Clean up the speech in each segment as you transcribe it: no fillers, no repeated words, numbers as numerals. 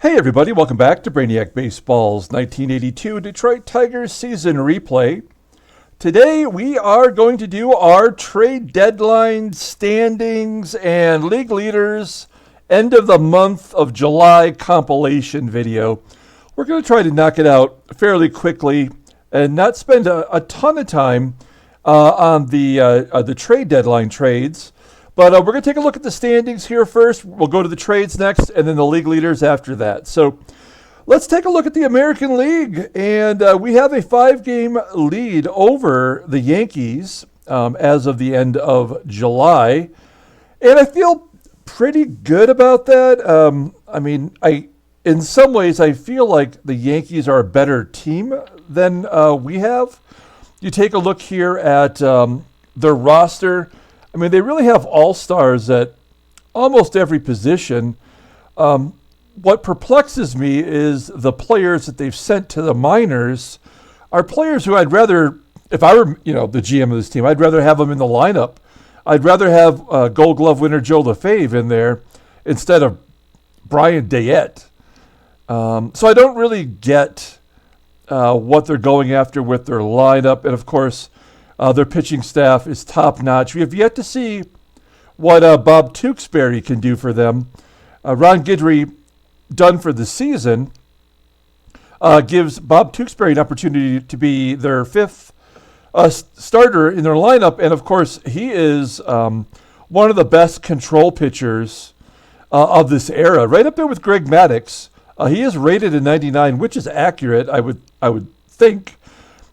Hey everybody, welcome back to Brainiac Baseball's 1982 Detroit Tigers season replay. Today we are going to do our trade deadline standings and league leaders end of the month of July compilation video. We're going to try to knock it out fairly quickly and not spend a ton of time on the trade deadline trades. But we're going to take a look at the standings here first. We'll go to the trades next, and then the league leaders after that. So let's take a look at the American League. And we have a 5-game lead over the Yankees as of the end of July. And I feel pretty good about that. In some ways, I feel like the Yankees are a better team than we have. You take a look here at their roster. I mean, they really have all-stars at almost every position. What perplexes me is the players that they've sent to the minors are players who I'd rather, if I were, the GM of this team, I'd rather have them in the lineup. I'd rather have Gold Glove winner Joe LaFave in there instead of Brian Dayette. So I don't really get what they're going after with their lineup. And, of course, their pitching staff is top-notch. We have yet to see what Bob Tewksbury can do for them. Ron Guidry, done for the season, gives Bob Tewksbury an opportunity to be their fifth starter in their lineup. And, of course, he is one of the best control pitchers of this era, right up there with Greg Maddux. He is rated a 99, which is accurate, I would think.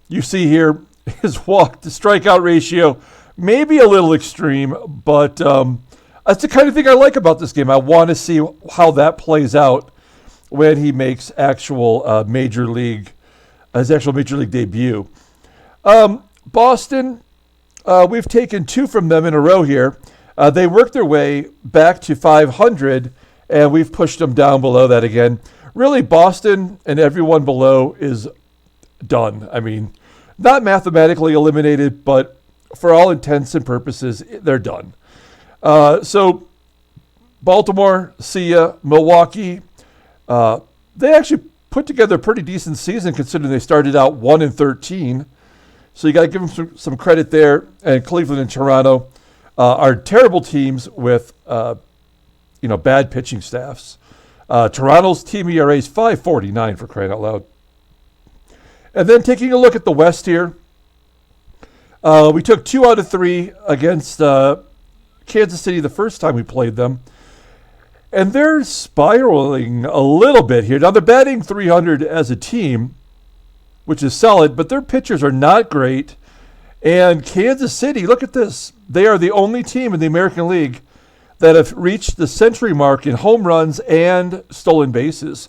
You see here, his walk to strikeout ratio may be a little extreme, but that's the kind of thing I like about this game. I want to see how that plays out when he makes his actual major league debut. Boston, we've taken 2 from them in a row here. They worked their way back to 500, and we've pushed them down below that again. Really, Boston and everyone below is done. I mean, not mathematically eliminated, but for all intents and purposes, they're done. So Baltimore, see ya. Milwaukee, they actually put together a pretty decent season considering they started out 1-13. So you got to give them some credit there. And Cleveland and Toronto are terrible teams with bad pitching staffs. Toronto's team ERA is 5.49 for crying out loud. And then taking a look at the West here, we took 2 out of 3 against Kansas City the first time we played them. And they're spiraling a little bit here. Now, they're batting 300 as a team, which is solid, but their pitchers are not great. And Kansas City, look at this. They are the only team in the American League that have reached the century mark in home runs and stolen bases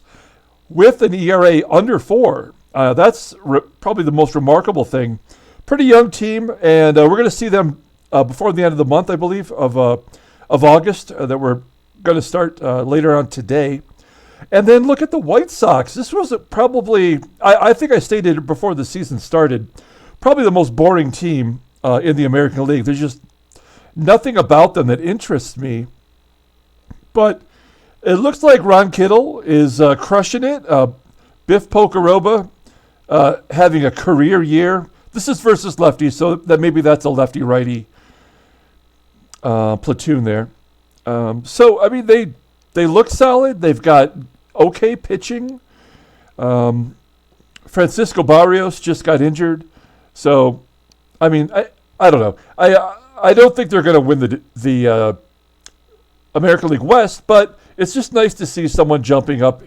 with an ERA under 4. That's probably the most remarkable thing. Pretty young team, and we're going to see them before the end of the month, I believe, of August, that we're going to start later on today. And then look at the White Sox. This was probably, I think I stated it before the season started, probably the most boring team in the American League. There's just nothing about them that interests me. But it looks like Ron Kittle is crushing it. Biff Pocoroba having a career year. This is versus lefties, so that maybe that's a lefty-righty platoon there. So, I mean, they look solid. They've got okay pitching. Francisco Barrios just got injured. So, I mean, I don't know. I don't think they're going to win the American League West, but it's just nice to see someone jumping up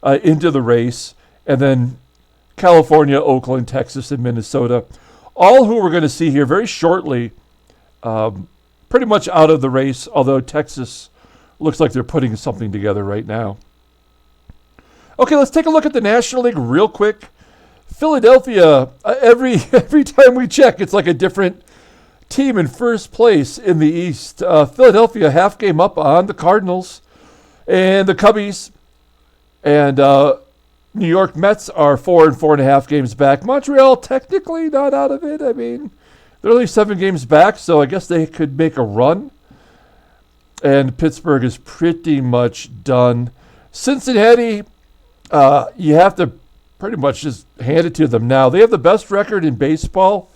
into the race. And then California, Oakland, Texas, and Minnesota, all who we're going to see here very shortly, pretty much out of the race, although Texas looks like they're putting something together right now. Okay, let's take a look at the National League real quick. Philadelphia, every time we check, it's like a different team in first place in the East. Philadelphia half game up on the Cardinals and the Cubbies. And New York Mets are 4 and 4.5 games back. Montreal technically not out of it. I mean, they're only 7 games back, so I guess they could make a run. And Pittsburgh is pretty much done. Cincinnati, you have to pretty much just hand it to them now. They have the best record in baseball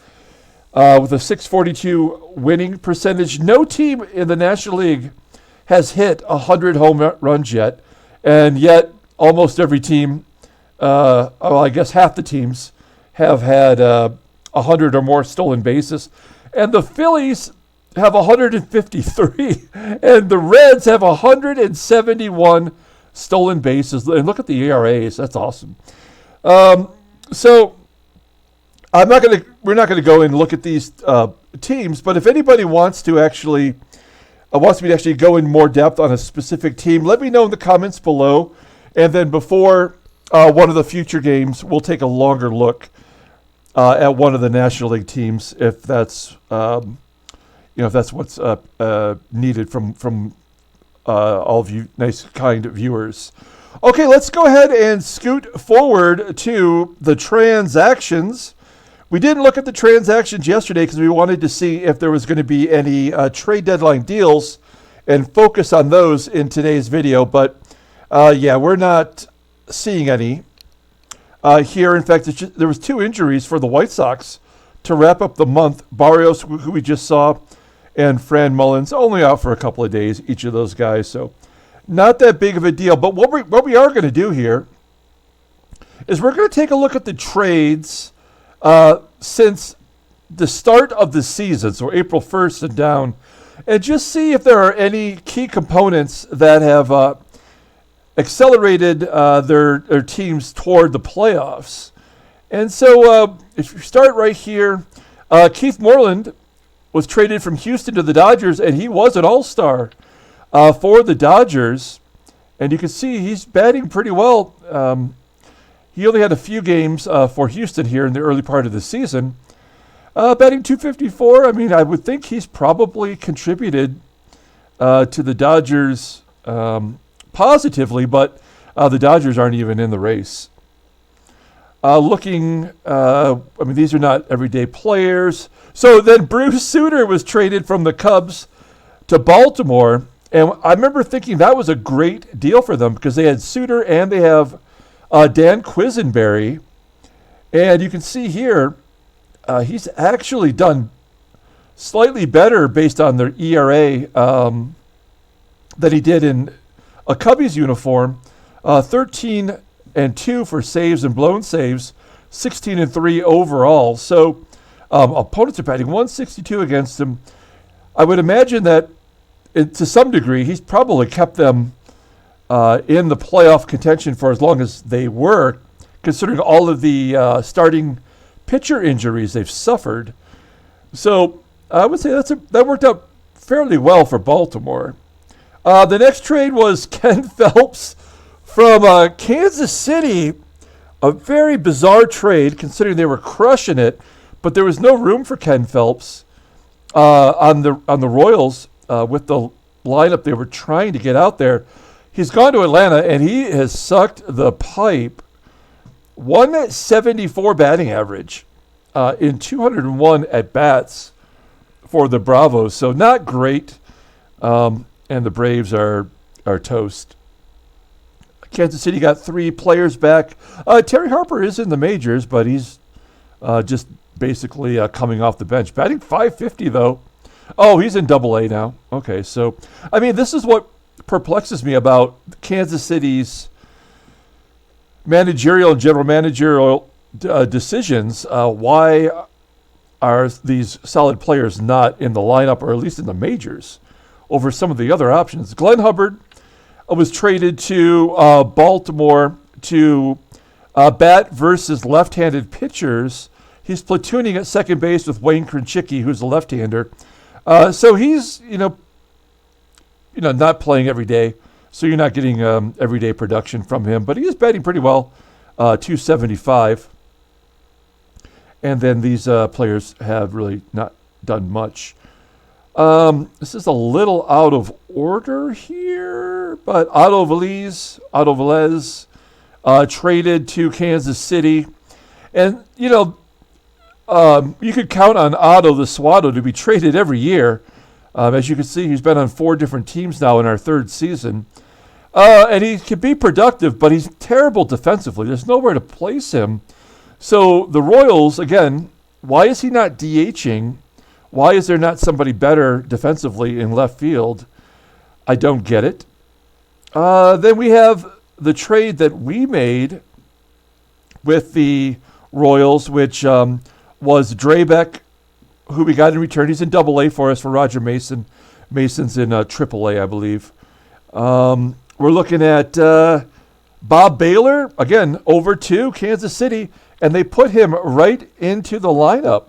with a 642 winning percentage. No team in the National League has hit 100 home runs yet, and yet almost every team, I guess half the teams, have had 100 or more stolen bases. And the Phillies have 153, and the Reds have 171 stolen bases. And look at the ERAs. That's awesome. So we're not gonna go and look at these teams, but if anybody wants me to actually go in more depth on a specific team, let me know in the comments below, and then before one of the future games, we'll take a longer look at one of the National League teams if that's if that's what's needed from all of you nice, kind viewers. Okay, let's go ahead and scoot forward to the transactions. We didn't look at the transactions yesterday because we wanted to see if there was going to be any trade deadline deals and focus on those in today's video. But we're not seeing any here. In fact, there was 2 injuries for the White Sox to wrap up the month. Barrios, who we just saw, and Fran Mullins, only out for a couple of days, each of those guys. So not that big of a deal. But what we are going to do here is we're going to take a look at the trades since the start of the season, so April 1st and down, and just see if there are any key components that have accelerated their teams toward the playoffs. And so if you start right here, Keith Moreland was traded from Houston to the Dodgers, and he was an all-star for the Dodgers. And you can see he's batting pretty well. He only had a few games for Houston here in the early part of the season. Batting .254, I mean, I would think he's probably contributed to the Dodgers positively, but the Dodgers aren't even in the race. These are not everyday players. So then Bruce Sutter was traded from the Cubs to Baltimore, and I remember thinking that was a great deal for them because they had Sutter and they have Dan Quisenberry. And you can see here, he's actually done slightly better based on their ERA than he did in a Cubbies uniform. 13-2 for saves and blown saves, 16-3 overall. So opponents are batting 162 against him. I would imagine that to some degree he's probably kept them in the playoff contention for as long as they were, considering all of the starting pitcher injuries they've suffered. So I would say that worked out fairly well for Baltimore. The next trade was Ken Phelps from Kansas City. A very bizarre trade considering they were crushing it, but there was no room for Ken Phelps on the Royals with the lineup they were trying to get out there. He's gone to Atlanta, and he has sucked the pipe. 174 batting average in 201 at-bats for the Bravos. So not great, and the Braves are toast. Kansas City got 3 players back. Terry Harper is in the majors, but he's just basically coming off the bench. Batting .550, though. Oh, he's in Double-A now. Okay, so, this is what perplexes me about Kansas City's managerial and general managerial decisions. Why are these solid players not in the lineup, or at least in the majors, over some of the other options? Glenn Hubbard was traded to Baltimore to bat versus left-handed pitchers. He's platooning at second base with Wayne Krenchicki, who's a left-hander. So he's, not playing every day, so you're not getting everyday production from him. But he is batting pretty well, 275. And then these players have really not done much. This is a little out of order here, but Otto Velez traded to Kansas City. And, you could count on Otto the Swatto to be traded every year. As you can see, he's been on 4 different teams now in our 3rd season. And he can be productive, but he's terrible defensively. There's nowhere to place him. So the Royals, again, why is he not DHing? Why is there not somebody better defensively in left field? I don't get it. Then we have the trade that we made with the Royals, which was Drabek, who we got in return. He's in Double-A for us for Roger Mason. Mason's in Triple-A, I believe. We're looking at Bob Baylor, again, over to Kansas City, and they put him right into the lineup.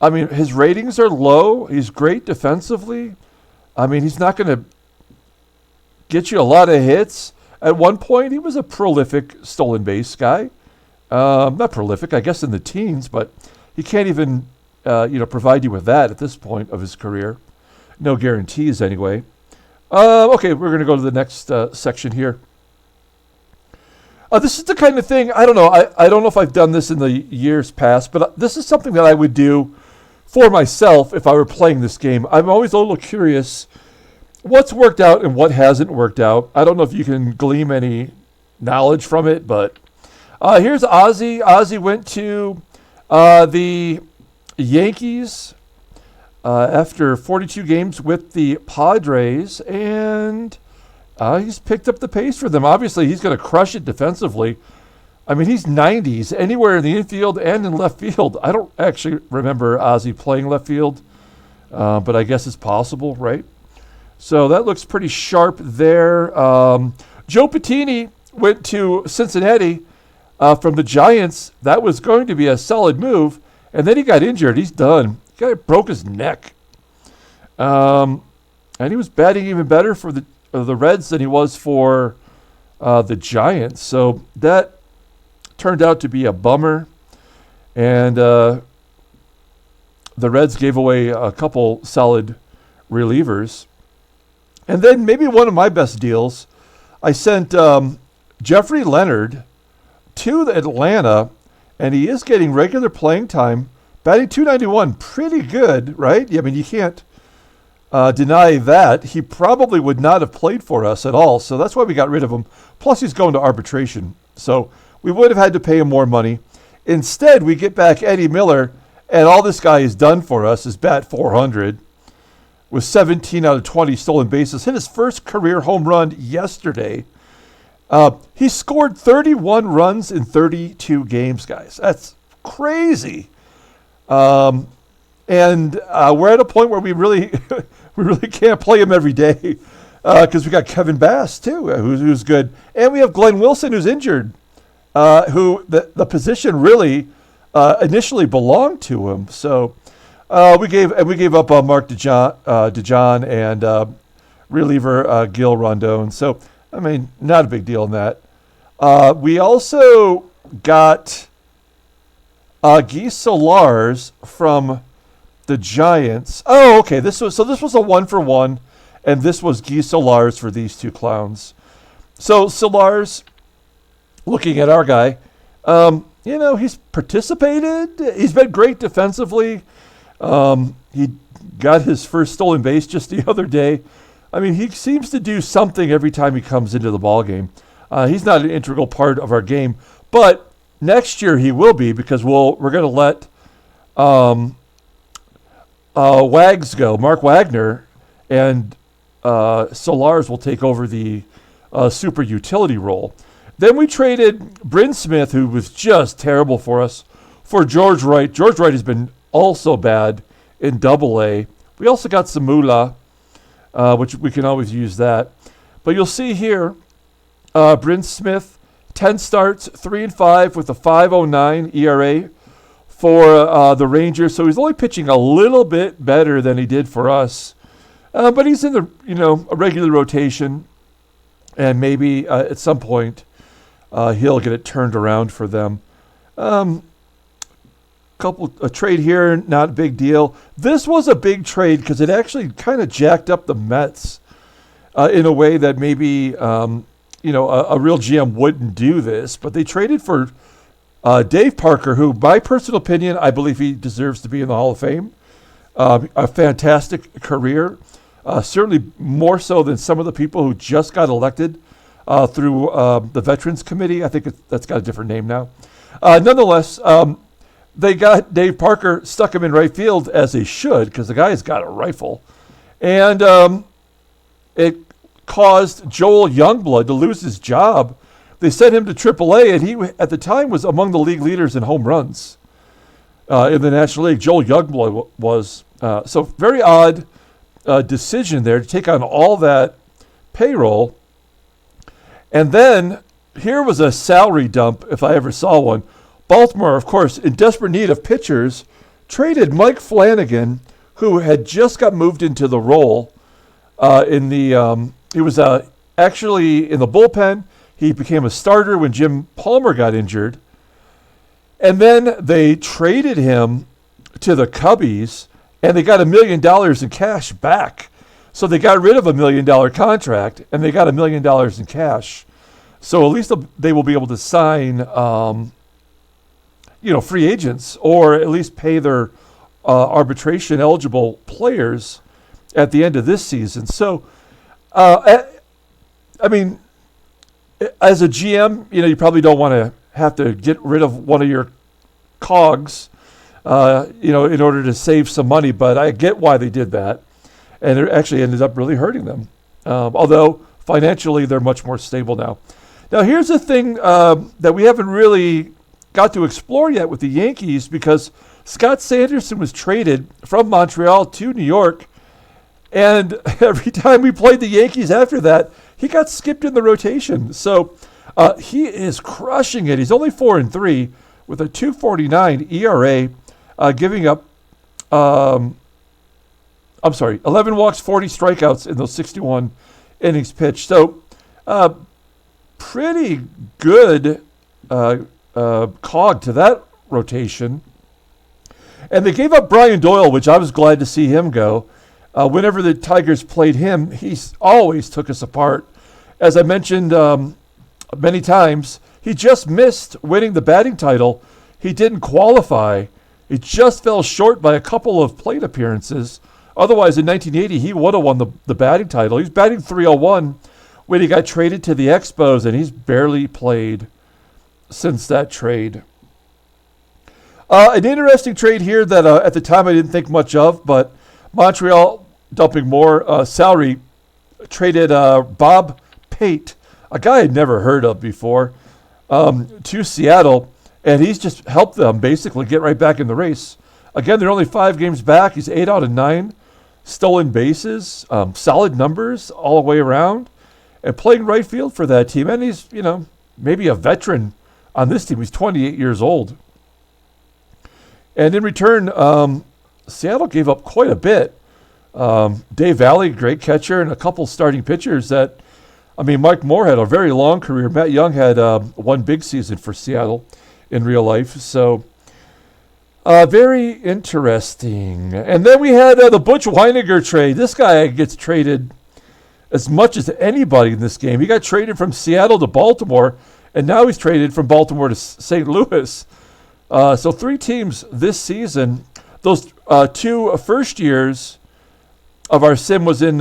I mean, his ratings are low. He's great defensively. I mean, he's not going to get you a lot of hits. At one point, he was a prolific stolen base guy. Not prolific, I guess in the teens, but he can't even provide you with that at this point of his career. No guarantees anyway. Okay, we're going to go to the next section here. This is the kind of thing, I don't know. I don't know if I've done this in the years past, but this is something that I would do for myself if I were playing this game. I'm always a little curious what's worked out and what hasn't worked out. I don't know if you can glean any knowledge from it, but here's Ozzie. Ozzie went to the Yankees after 42 games with the Padres, and he's picked up the pace for them. Obviously, he's going to crush it defensively. I mean, he's 90s anywhere in the infield and in left field. I don't actually remember Ozzie playing left field, but I guess it's possible, right? So that looks pretty sharp there. Joe Patini went to Cincinnati from the Giants. That was going to be a solid move, and then he got injured. He's done. He broke his neck. And he was batting even better for the Reds than he was for the Giants. So that turned out to be a bummer. And the Reds gave away a couple solid relievers. And then maybe one of my best deals, I sent Jeffrey Leonard to Atlanta, and he is getting regular playing time, batting .291, pretty good, right? I mean, you can't deny that. He probably would not have played for us at all, so that's why we got rid of him. Plus, he's going to arbitration, so we would have had to pay him more money. Instead, we get back Eddie Miller, and all this guy has done for us is bat .400 with 17 out of 20 stolen bases. Hit his first career home run yesterday. He scored 31 runs in 32 games, guys. That's crazy. And we're at a point where we really can't play him every day because we got Kevin Bass too, who's good, and we have Glenn Wilson who's injured, who the position really initially belonged to him. So we gave up Mark DeJohn and reliever Gil Rondon. So I mean, not a big deal in that. We also got Guy Solars from the Giants. Oh, okay. This was a 1-for-1, and this was Guy Solars for these two clowns. So Solars, looking at our guy, he's participated. He's been great defensively. He got his first stolen base just the other day. I mean, he seems to do something every time he comes into the ball game. He's not an integral part of our game, but next year he will be because we're going to let Wags go, Mark Wagner, and Solars will take over the super utility role. Then we traded Bryn Smith, who was just terrible for us, for George Wright. George Wright has been also bad in Double-A. We also got Samula, which we can always use that. But you'll see here, Bryn Smith, 10 starts, 3-5 with a 5.09 ERA for the Rangers. So he's only pitching a little bit better than he did for us. But he's in the a regular rotation, and maybe at some point he'll get it turned around for them. A trade here, not a big deal. This was a big trade because it actually kind of jacked up the Mets in a way that maybe a real GM wouldn't do this. But they traded for Dave Parker, who, my personal opinion, I believe he deserves to be in the Hall of Fame. A fantastic career. certainly more so than some of the people who just got elected through the Veterans Committee. I think that's got a different name now. Nonetheless, they got Dave Parker, stuck him in right field, as they should, because the guy's got a rifle. And it caused Joel Youngblood to lose his job. They sent him to AAA, and he, at the time, was among the league leaders in home runs in the National League. Joel Youngblood was. So very odd decision there to take on all that payroll. And then here was a salary dump, if I ever saw one. Baltimore, of course, in desperate need of pitchers, traded Mike Flanagan, who had just got moved into the role he was actually in the bullpen. He became a starter when Jim Palmer got injured. And then they traded him to the Cubbies, and they got $1 million in cash back. So they got rid of $1 million contract, and they got $1 million in cash. So at least they will be able to sign, free agents, or at least pay their arbitration-eligible players at the end of this season. So, as a GM, you probably don't want to have to get rid of one of your cogs, in order to save some money. But I get why they did that, and it actually ended up really hurting them. Although financially, they're much more stable now. Now, here's the thing that we haven't really got to explore yet with the Yankees, because Scott Sanderson was traded from Montreal to New York, and every time we played the Yankees after that, he got skipped in the rotation. So he is crushing it. He's only 4-3 with a 2.49 ERA, giving up 11 walks, 40 strikeouts in those 61 innings pitched. So pretty good cog to that rotation. And they gave up Brian Doyle, which I was glad to see him go. Whenever the Tigers played him, he always took us apart. As I mentioned many times, he just missed winning the batting title. He didn't qualify. He just fell short by a couple of plate appearances. Otherwise, in 1980, he would have won the batting title. He was batting .301 when he got traded to the Expos, and he's barely played since that trade. An interesting trade here that at the time I didn't think much of, but Montreal dumping more salary, traded Bob Pate, a guy I'd never heard of before, to Seattle, and he's just helped them basically get right back in the race. Again, they're only 5 games back. He's 8 out of 9 stolen bases, solid numbers all the way around, and playing right field for that team. And he's, maybe a veteran on this team. He's 28 years old. And in return, Seattle gave up quite a bit. Dave Valley, great catcher, and a couple starting pitchers that, Mike Moore had a very long career. Matt Young had one big season for Seattle in real life. So very interesting. And then we had the Butch Weiniger trade. This guy gets traded as much as anybody in this game. He got traded from Seattle to Baltimore, and now he's traded from Baltimore to St. Louis. So 3 teams this season. Those 2 first years of our sim was in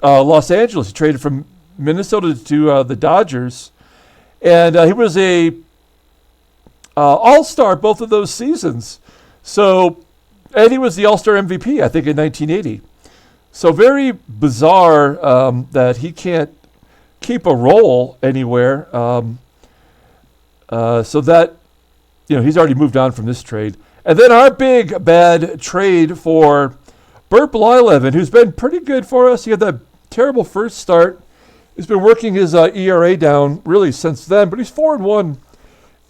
Los Angeles. He traded from Minnesota to the Dodgers, and he was a All-Star both of those seasons. So, and he was the All-Star MVP, I think, in 1980. So very bizarre that he can't keep a role anywhere. So that, he's already moved on from this trade. And then our big bad trade for Bert Blyleven, who's been pretty good for us. He had that terrible first start. He's been working his ERA down really since then, but he's 4-1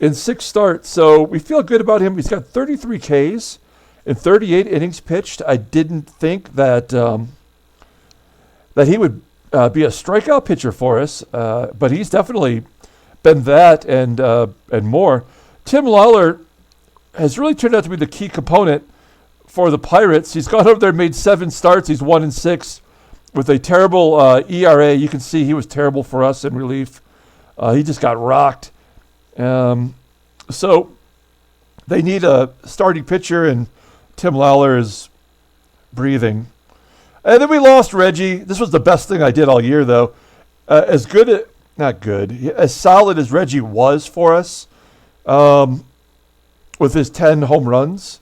in 6 starts. So we feel good about him. He's got 33 Ks in 38 innings pitched. I didn't think that that he would be a strikeout pitcher for us, but he's definitely been that and more. Tim Lawler has really turned out to be the key component for the Pirates. He's gone over there and made 7 starts. He's 1-6 with a terrible ERA. You can see he was terrible for us in relief. He just got rocked. So they need a starting pitcher, and Tim Lawler is breathing. And then we lost Reggie. This was the best thing I did all year, though. As good, not good, as solid as Reggie was for us with his 10 home runs.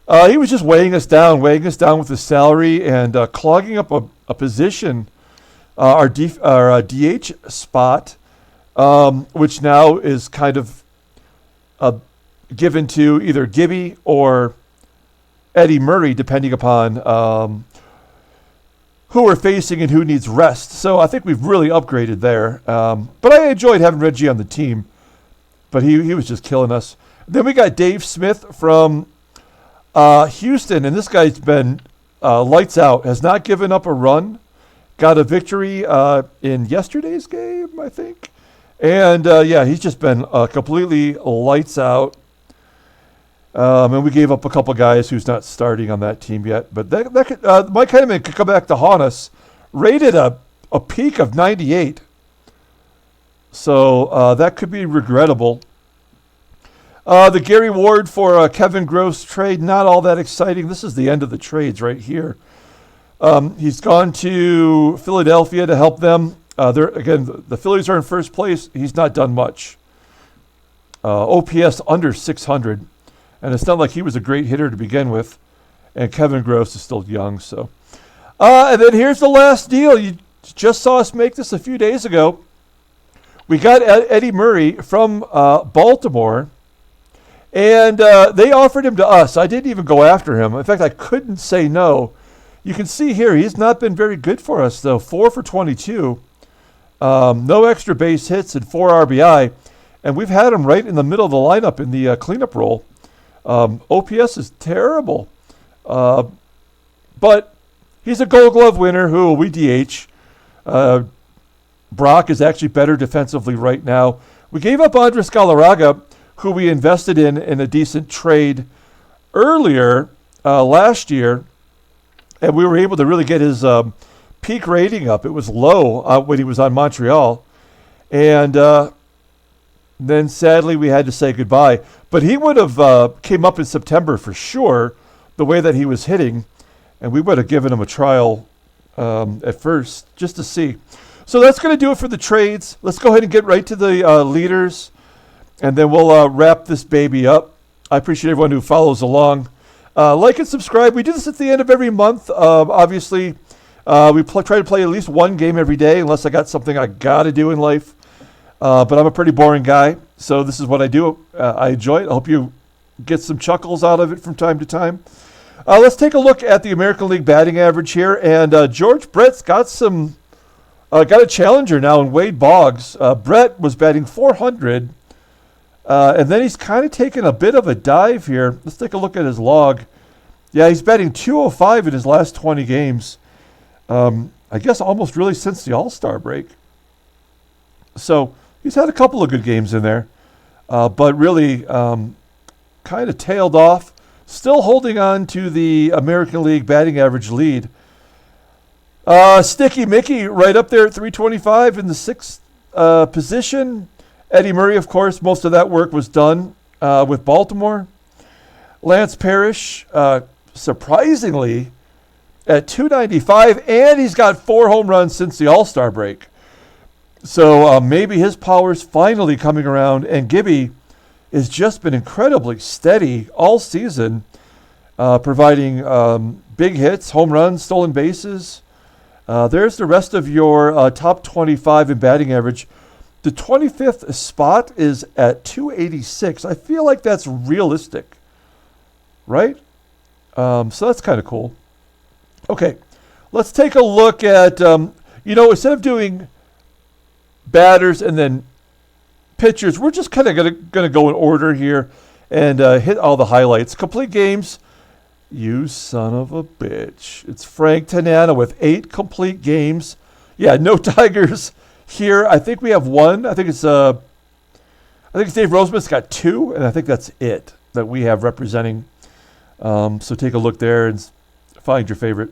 He was just weighing us down with his salary and clogging up a position, our DH spot, which now is kind of given to either Gibby or Eddie Murray, depending upon who we're facing and who needs rest. So I think we've really upgraded there. But I enjoyed having Reggie on the team. But he was just killing us. Then we got Dave Smith from Houston, and this guy's been lights out, has not given up a run. Got a victory in yesterday's game, I think. And, he's just been completely lights out. And we gave up a couple guys who's not starting on that team yet. But that could, Mike Heineman could come back to haunt us. Rated a peak of 98. So that could be regrettable. The Gary Ward for Kevin Gross trade, not all that exciting. This is the end of the trades right here. He's gone to Philadelphia to help them. The Phillies are in first place. He's not done much. OPS under 600. And it's not like he was a great hitter to begin with. And Kevin Gross is still young. So, and then here's the last deal. You just saw us make this a few days ago. We got Eddie Murray from Baltimore. And they offered him to us. I didn't even go after him. In fact, I couldn't say no. You can see here, he's not been very good for us, though. 4 for 22. No extra base hits and 4 RBI. And we've had him right in the middle of the lineup in the cleanup role. OPS is terrible. But he's a Gold Glove winner who we DH. Brock is actually better defensively right now. We gave up Andres Galarraga, who we invested in a decent trade earlier last year. And we were able to really get his peak rating up. It was low when he was on Montreal. And then sadly we had to say goodbye. But he would have came up in September for sure, the way that he was hitting. And we would have given him a trial at first just to see. So that's going to do it for the trades. Let's go ahead and get right to the leaders. And then we'll wrap this baby up. I appreciate everyone who follows along. Like and subscribe. We do this at the end of every month. Obviously, we try to play at least one game every day, unless I got something I got to do in life. But I'm a pretty boring guy, so this is what I do. I enjoy it. I hope you get some chuckles out of it from time to time. Let's take a look at the American League batting average here. And George Brett's got got a challenger now in Wade Boggs. Brett was batting 400. And then he's kind of taken a bit of a dive here. Let's take a look at his log. Yeah, he's batting 205 in his last 20 games. I guess almost really since the All-Star break. So he's had a couple of good games in there. But really kind of tailed off. Still holding on to the American League batting average lead. Sticky Mickey right up there at 325 in the 6th position. Eddie Murray, of course, most of that work was done with Baltimore. Lance Parrish, surprisingly, at 295, and he's got 4 home runs since the All-Star break. So maybe his power's finally coming around, and Gibby has just been incredibly steady all season, providing big hits, home runs, stolen bases. There's the rest of your top 25 in batting average. The 25th spot is at 286. I feel like that's realistic, right? So that's kind of cool. Okay, let's take a look at, instead of doing batters and then pitchers, we're just kind of going to go in order here and hit all the highlights. Complete games, you son of a bitch. It's Frank Tanana with 8 complete games. Yeah, no Tigers here. I think we have one. I think it's Dave Roseman's got 2, and I think that's it that we have representing. So take a look there and find your favorite.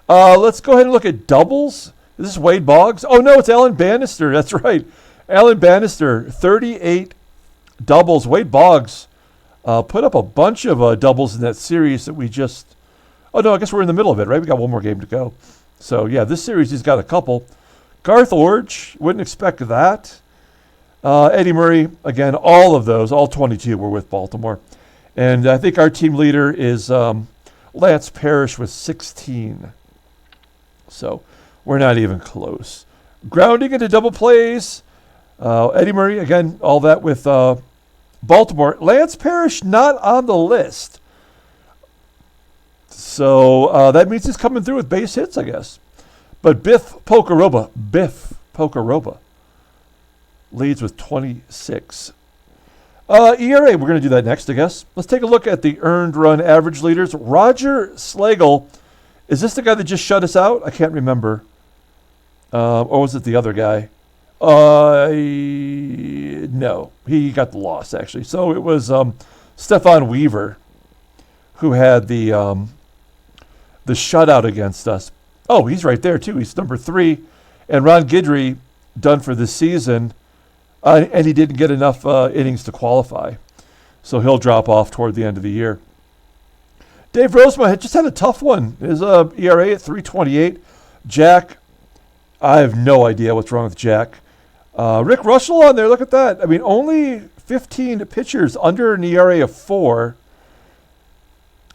Let's go ahead and look at doubles. Is this Wade Boggs? Oh, no, it's Alan Bannister. That's right. Alan Bannister, 38 doubles. Wade Boggs put up a bunch of doubles in that series that we just Oh, no, I guess we're in the middle of it, right? We got one more game to go. So, yeah, this series he's got a couple. Garth Orge, wouldn't expect that. Eddie Murray, again, all of those, all 22 were with Baltimore. And I think our team leader is Lance Parrish with 16. So we're not even close. Grounding into double plays. Eddie Murray, again, all that with Baltimore. Lance Parrish not on the list. So that means he's coming through with base hits, I guess. But Biff Pokeroba leads with 26. ERA, we're going to do that next, I guess. Let's take a look at the earned run average leaders. Roger Slagle, is this the guy that just shut us out? I can't remember. Or was it the other guy? No, he got the loss, actually. So it was Stefan Weaver who had the shutout against us. Oh, he's right there, too. He's number 3. And Ron Guidry, done for this season. And he didn't get enough innings to qualify. So he'll drop off toward the end of the year. Dave Rosemont had just had a tough one. His ERA at 3.28. Jack, I have no idea what's wrong with Jack. Rick Russell on there, look at that. I mean, only 15 pitchers under an ERA of 4.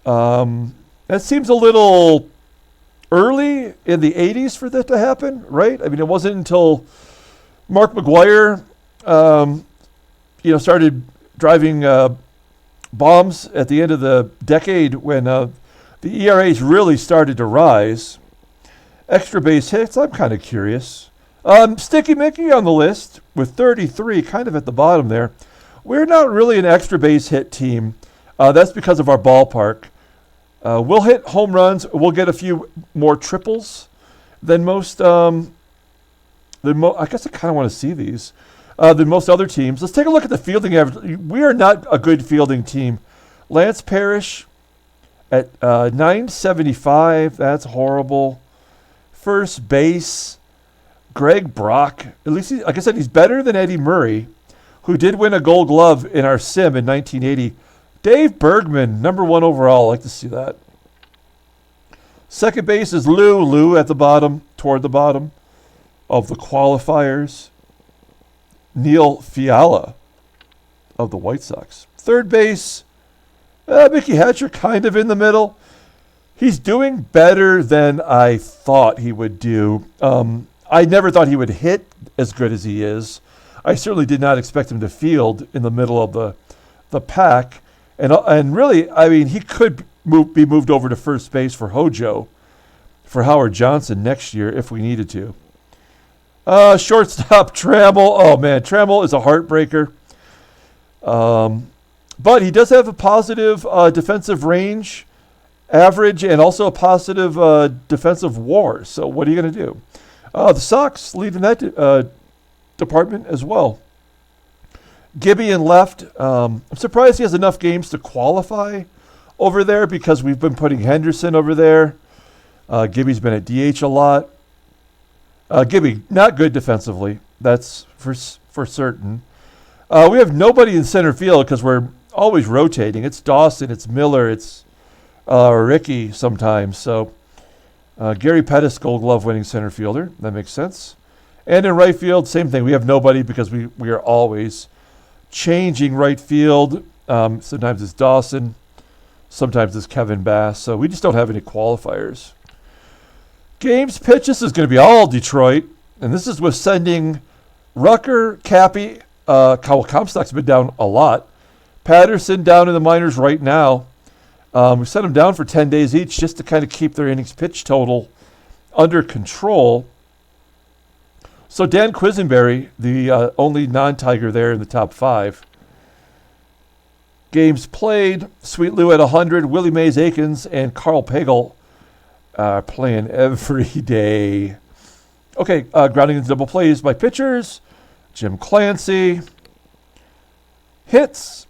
That seems a little early in the 80s for that to happen, right? I mean, it wasn't until Mark McGwire started driving bombs at the end of the decade when the ERAs really started to rise. Extra base hits, I'm kind of curious. Sticky Mickey on the list with 33, kind of at the bottom there. We're not really an extra base hit team. That's because of our ballpark. We'll hit home runs. We'll get a few more triples than most. I guess I kind of want to see these. Than most other teams. Let's take a look at the fielding average. We are not a good fielding team. Lance Parrish at 975. That's horrible. First base, Greg Brock. At least, like I said, he's better than Eddie Murray, who did win a Gold Glove in our sim in 1980. Dave Bergman, number 1 overall. I like to see that. Second base is Lou at the bottom, toward the bottom of the qualifiers. Neil Fiala of the White Sox. Third base, Mickey Hatcher, kind of in the middle. He's doing better than I thought he would do. I never thought he would hit as good as he is. I certainly did not expect him to field in the middle of the pack. And really, I mean, he could be moved over to first base for Hojo, for Howard Johnson next year if we needed to. Shortstop Trammell. Oh, man, Trammell is a heartbreaker. But he does have a positive defensive range average and also a positive defensive WAR. So what are you going to do? The Sox lead in that department as well. Gibby in left. I'm surprised he has enough games to qualify over there because we've been putting Henderson over there. Gibby's been at DH a lot. Gibby, not good defensively. That's for certain. We have nobody in center field because we're always rotating. It's Dawson, it's Miller, it's Ricky sometimes. So Gary Pettis, Gold Glove winning center fielder. That makes sense. And in right field, same thing. We have nobody because we are always changing right field. Sometimes it's Dawson. Sometimes it's Kevin Bass. So we just don't have any qualifiers. Games pitches is going to be all Detroit. And this is with sending Rucker, Cappy. Comstock's been down a lot. Patterson down in the minors right now. We sent them down for 10 days each just to kind of keep their innings pitch total under control. So Dan Quisenberry, the only non-Tiger there in the top 5. Games played, Sweet Lou at 100, Willie Mays Aikens, and Carl Pagel playing every day. Okay, grounding into double plays by pitchers. Jim Clancy. Hits.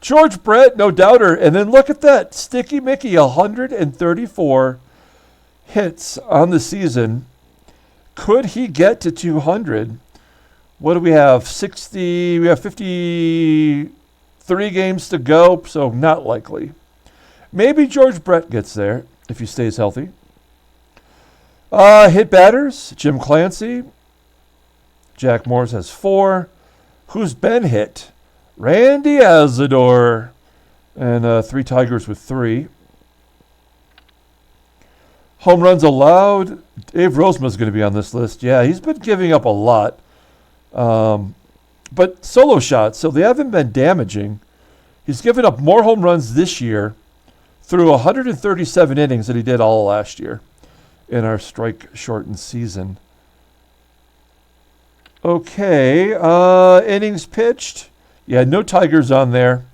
George Brett, no doubter. And then look at that. Sticky Mickey, 134 hits on the season. Could he get to 200? What do we have? 60. We have 53 games to go, so not likely. Maybe George Brett gets there. if he stays healthy. Hit batters, Jim Clancy. Jack Morris has 4. Who's been hit? Randy Azador. And 3 Tigers with 3. Home runs allowed. Dave Rozema's going to be on this list. Yeah, he's been giving up a lot. But solo shots, so they haven't been damaging. He's given up more home runs this year through 137 innings than he did all last year in our strike-shortened season. Okay, innings pitched. Yeah, no Tigers on there.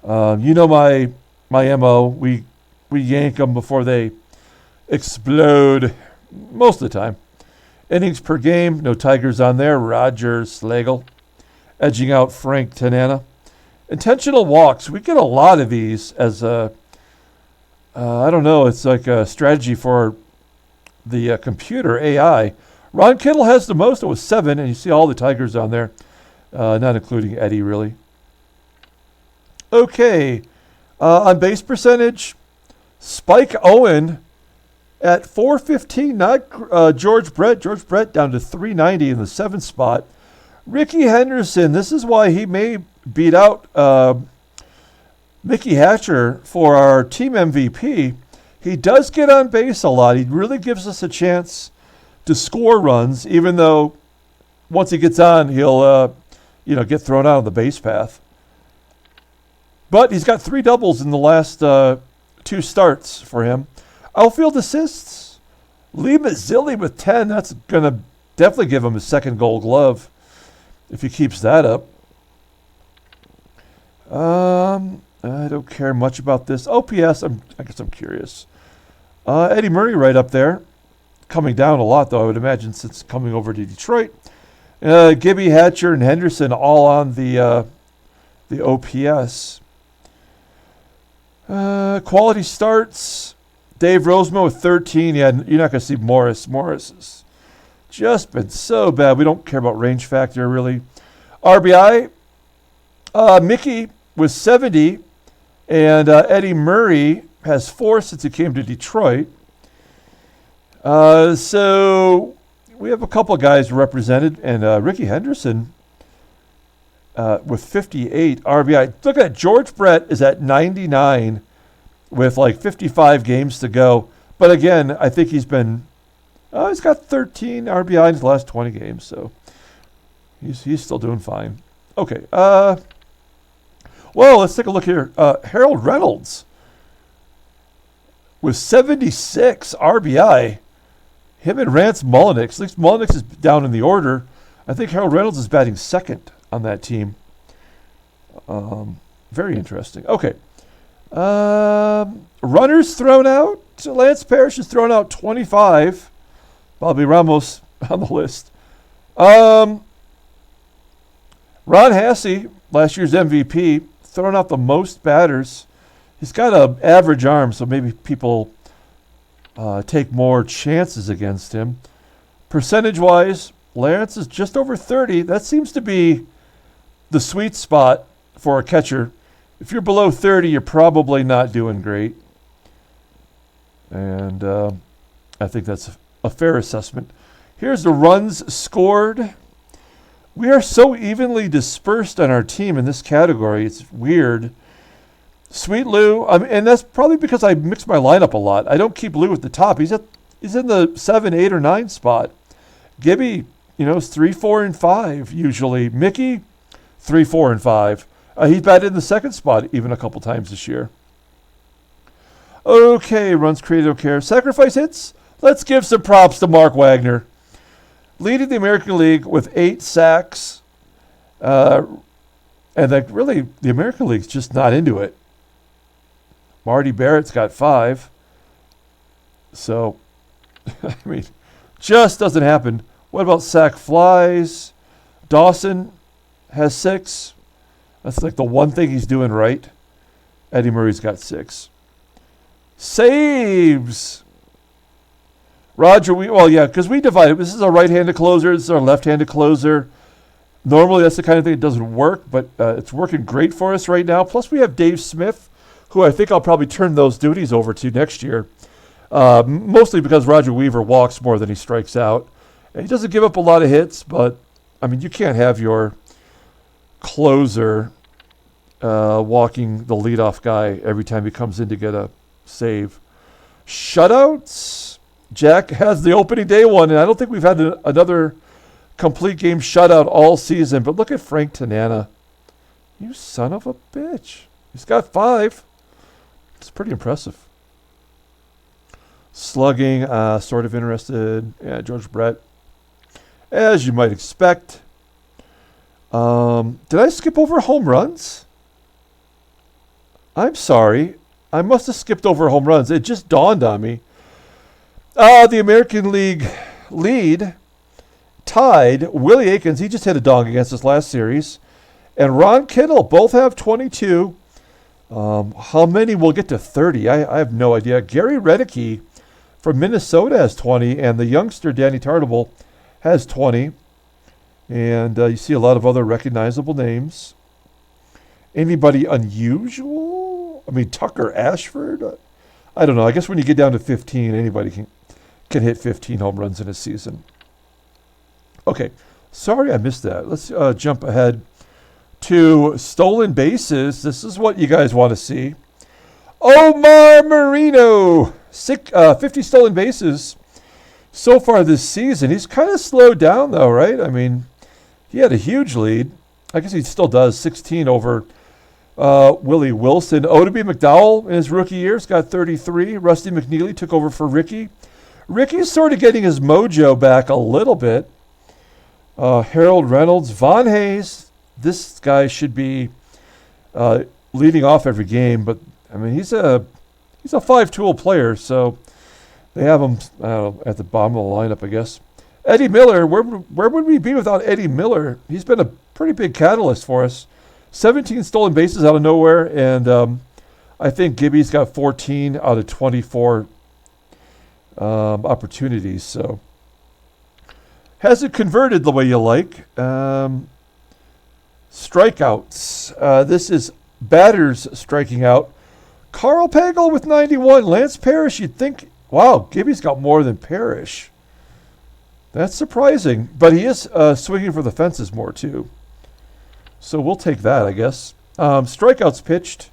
You know my MO. We yank them before they explode most of the time. Innings per game, no Tigers on there. Roger Slagle edging out Frank Tanana. Intentional walks, we get a lot of these as a, I don't know, it's like a strategy for the computer, AI. Ron Kittle has the most, it was 7, and you see all the Tigers on there, not including Eddie, really. Okay, on base percentage, Spike Owen at 415, not George Brett. George Brett down to 390 in the 7th spot. Ricky Henderson, this is why he may beat out Mickey Hatcher for our team MVP. He does get on base a lot. He really gives us a chance to score runs, even though once he gets on, he'll get thrown out on the base path. But he's got 3 doubles in the last 2 starts for him. Outfield assists, Lee Mazzilli with 10. That's going to definitely give him his 2nd Gold Glove if he keeps that up. I don't care much about this. OPS, I guess I'm curious. Eddie Murray right up there. Coming down a lot, though, I would imagine, since coming over to Detroit. Gibby, Hatcher, and Henderson all on the OPS. Quality starts. Dave Rozema with 13. Yeah, you're not going to see Morris. Morris has just been so bad. We don't care about range factor, really. RBI, Mickey with 70, and Eddie Murray has 4 since he came to Detroit. So we have a couple of guys represented, and Ricky Henderson with 58 RBI. Look at that. George Brett is at 99 with like 55 games to go. But again, I think he's got 13 RBI in his last 20 games, so he's still doing fine. Okay. Well, let's take a look here. Harold Reynolds with 76 RBI. Him and Rance Mulliniks. At least Mulliniks is down in the order. I think Harold Reynolds is batting 2nd on that team. Very interesting. Okay. Runners thrown out. Lance Parrish has thrown out 25. Bobby Ramos on the list. Ron Hasse, last year's MVP, thrown out the most batters. He's got an average arm, so maybe people take more chances against him. Percentage-wise, Lance is just over 30. That seems to be the sweet spot for a catcher. If you're below 30, you're probably not doing great. And I think that's a fair assessment. Here's the runs scored. We are so evenly dispersed on our team in this category. It's weird. Sweet Lou, and that's probably because I mix my lineup a lot. I don't keep Lou at the top. He's in the 7, 8, or 9 spot. Gibby, is 3, 4, and 5 usually. Mickey, 3, 4, and 5. He's batted in the 2nd spot even a couple times this year. Okay, runs created, don't care. Sacrifice hits. Let's give some props to Mark Wagner. Leading the American League with 8 sacks. And really, the American League's just not into it. Marty Barrett's got 5. So, just doesn't happen. What about sack flies? Dawson has 6. That's like the one thing he's doing right. Eddie Murray's got 6. Saves. Roger, because we divide it. This is a right-handed closer. This is our left-handed closer. Normally, that's the kind of thing that doesn't work, but it's working great for us right now. Plus, we have Dave Smith, who I think I'll probably turn those duties over to next year. Mostly because Roger Weaver walks more than he strikes out. And he doesn't give up a lot of hits, but, I mean, you can't have your closer walking the leadoff guy every time he comes in to get a save. Shutouts. Jack has the opening day one, and I don't think we've had another complete game shutout all season. But look at Frank Tanana. You son of a bitch. He's got 5. It's pretty impressive. Slugging, sort of interested. Yeah, George Brett. As you might expect. Did I skip over home runs? I'm sorry. I must have skipped over home runs. It just dawned on me. The American League lead tied. Willie Aikens, he just hit a dong against us last series. And Ron Kittle both have 22. How many will get to 30? I have no idea. Gary Redicky from Minnesota has 20, and the youngster Danny Tartable has 20. And you see a lot of other recognizable names. Anybody unusual? I mean, Tucker Ashford? I don't know. I guess when you get down to 15, anybody can hit 15 home runs in a season. Okay. Sorry I missed that. Let's jump ahead to stolen bases. This is what you guys want to see. Omar Marino, 50 stolen bases so far this season. He's kind of slowed down, though, right? I mean, he had a huge lead. I guess he still does, 16 over Willie Wilson. Oddibe McDowell in his rookie years got 33. Rusty McNeely took over for Ricky. Ricky's sort of getting his mojo back a little bit. Harold Reynolds, Von Hayes. This guy should be leading off every game, but I mean he's a 5-tool player, so they have him at the bottom of the lineup, I guess. Eddie Miller, where would we be without Eddie Miller? He's been a pretty big catalyst for us. 17 stolen bases out of nowhere, and I think Gibby's got 14 out of 24 opportunities. So hasn't converted the way you like. Strikeouts. This is batters striking out. Carl Pagel with 91. Lance Parrish, you'd think, wow, Gibby's got more than Parrish. That's surprising. But he is swinging for the fences more, too. So we'll take that, I guess. Strikeouts pitched.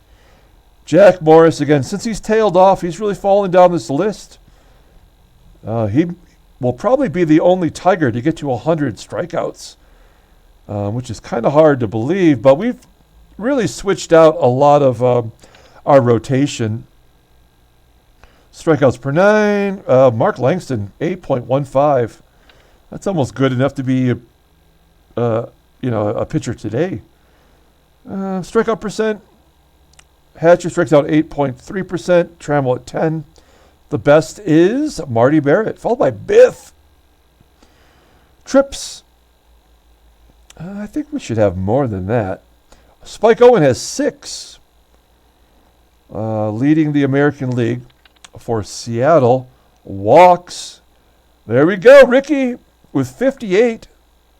Jack Morris, again, since he's tailed off, he's really fallen down this list. He will probably be the only Tiger to get to 100 strikeouts. Which is kind of hard to believe, but we've really switched out a lot of our rotation. Strikeouts per 9. Mark Langston, 8.15. That's almost good enough to be a pitcher today. Strikeout percent. Hatcher strikes out 8.3%. Trammell at 10. The best is Marty Barrett, followed by Biff. Trips. I think we should have more than that. Spike Owen has 6, leading the American League for Seattle. Walks. There we go. Ricky with 58,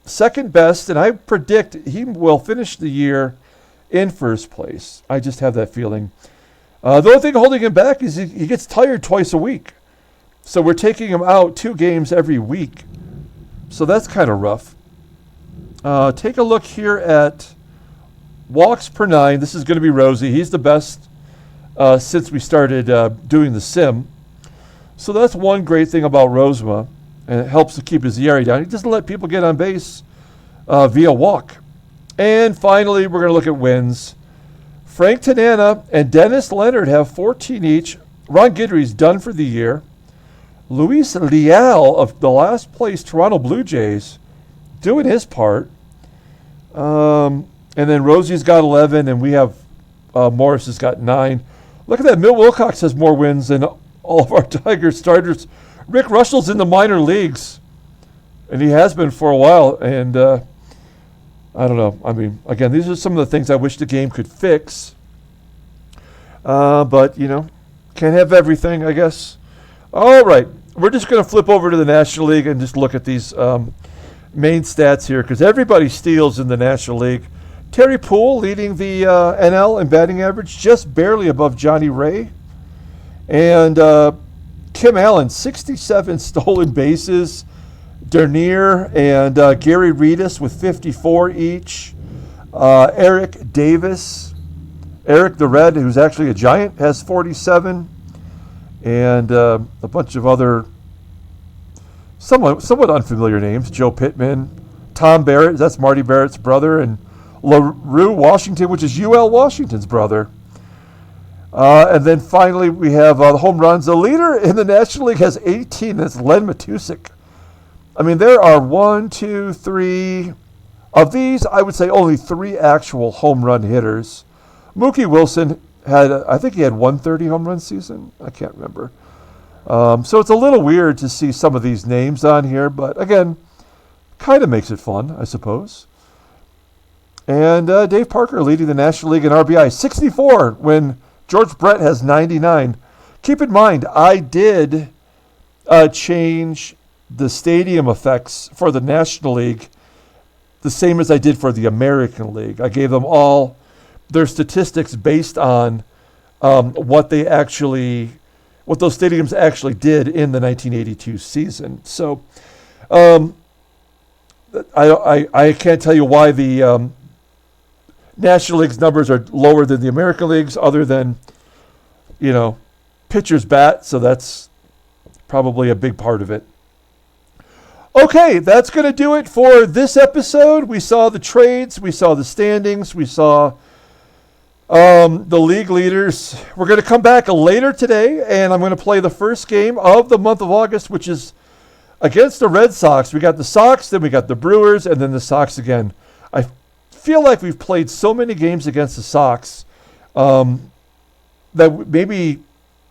second best, and I predict he will finish the year in first place. I just have that feeling. The only thing holding him back is he gets tired twice a week. So we're taking him out 2 games every week. So that's kind of rough. Take a look here at walks per 9. This is going to be Rosie. He's the best since we started doing the sim. So that's one great thing about Rosema, and it helps to keep his ERA down. He doesn't let people get on base via walk. And finally, we're going to look at wins. Frank Tanana and Dennis Leonard have 14 each. Ron Guidry's done for the year. Luis Leal of the last place Toronto Blue Jays doing his part. And then Rosie's got 11, and we have Morris has got 9. Look at that. Milt Wilcox has more wins than all of our Tigers starters. Rick Russell's in the minor leagues, and he has been for a while. And I don't know. I mean, again, these are some of the things I wish the game could fix. But, can't have everything, I guess. All right. We're just going to flip over to the National League and just look at these main stats here, because everybody steals in the National League. Terry Poole leading the NL in batting average, just barely above Johnny Ray. And Kim Allen, 67 stolen bases. Dernier and Gary Redus with 54 each. Eric Davis, Eric the Red, who's actually a Giant, has 47. And a bunch of other somewhat unfamiliar names. Joe Pittman, Tom Barrett, that's Marty Barrett's brother, and LaRue Washington, which is UL Washington's brother. And then finally we have the home runs. The leader in the National League has 18. That's Len Matusik. I mean, there are 1, 2, 3. Of these, I would say only 3 actual home run hitters. Mookie Wilson I think he had 130 home run season. I can't remember. So it's a little weird to see some of these names on here, but again, kind of makes it fun, I suppose. And Dave Parker leading the National League in RBI, 64, when George Brett has 99. Keep in mind, I did change the stadium effects for the National League the same as I did for the American League. I gave them all their statistics based on what those stadiums actually did in the 1982 season. So I can't tell you why the National League's numbers are lower than the American League's, other than, pitchers bat. So that's probably a big part of it. Okay, that's going to do it for this episode. We saw the trades, we saw the standings, we saw the league leaders. We're going to come back later today, and I'm going to play the first game of the month of August, which is against the Red Sox. We got the Sox, then we got the Brewers, and then the Sox again. I feel like we've played so many games against the Sox that maybe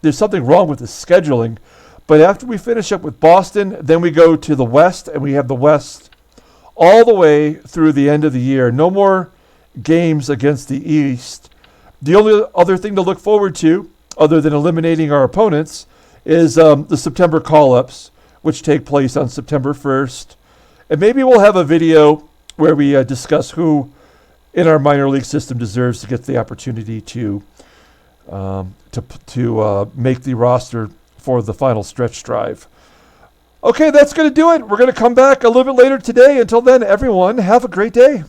there's something wrong with the scheduling. But after we finish up with Boston, then we go to the West, and we have the West all the way through the end of the year. No more games against the East. The only other thing to look forward to, other than eliminating our opponents, is the September call-ups, which take place on September 1st. And maybe we'll have a video where we discuss who in our minor league system deserves to get the opportunity to make the roster for the final stretch drive. Okay, that's going to do it. We're going to come back a little bit later today. Until then, everyone, have a great day.